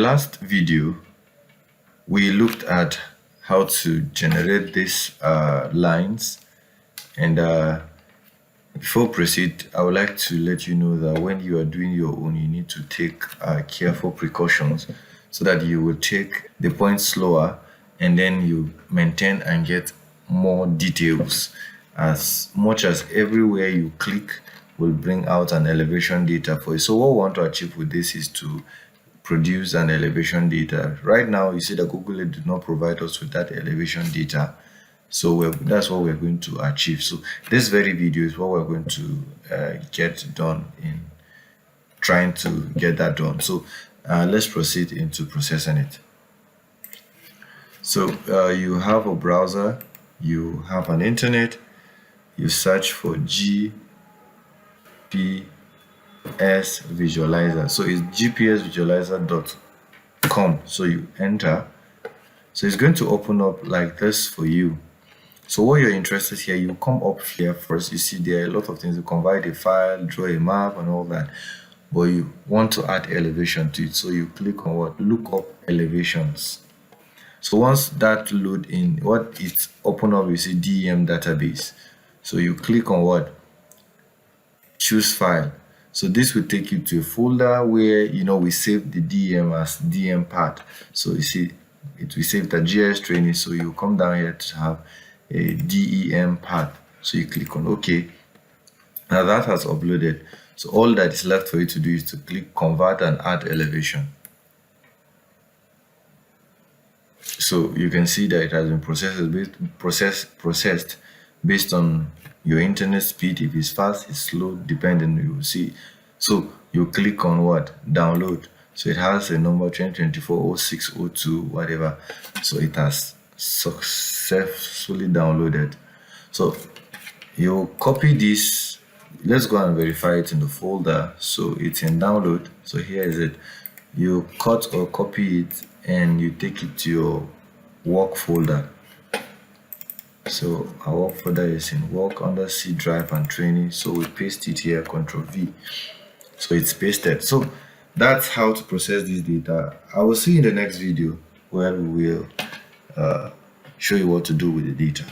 last video, we looked at how to generate these lines, and before proceed, I would like to let you know that when you are doing your own, you need to take careful precautions so that you will take the points slower, and then you maintain and get more details, as much as everywhere you click will bring out an elevation data for you. So what we want to achieve with this is to produce an elevation data. Right now, you see that Google did not provide us with that elevation data, so that's what we're going to achieve. So this very video is what we're going to get done in trying to get that done. So let's proceed into processing it. So you have a browser, you have an internet, you search for GPS visualizer. So it's gpsvisualizer.com. So you enter. So it's going to open up like this for you. So what you're interested here, you come up here first. You see there are a lot of things. You convert a file, draw a map and all that, but you want to add elevation to it. So you click on what? Look up elevations. So once that load in, what it's open up, you see DEM database. So you click on what? Choose file. So this will take you to a folder where we save the DEM as DEM part. So you see it will save the GIS training. So you come down here to have a DEM part. So you click on OK. Now that has uploaded. So all that is left for you to do is to click convert and add elevation. So you can see that it has been processed based on your internet speed. If it's fast, it's slow, depending, you will see. So you click on what? Download. So it has a number 2024 0602 whatever. So it has successfully downloaded. So you copy this. Let's go and verify it in the folder. So it's in download. So here is it. You cut or copy it and you take it to your work folder. So our work folder is in work under C drive and training. So we paste it here, Ctrl V. So it's pasted. So that's how to process this data. I will see you in the next video where we will show you what to do with the data.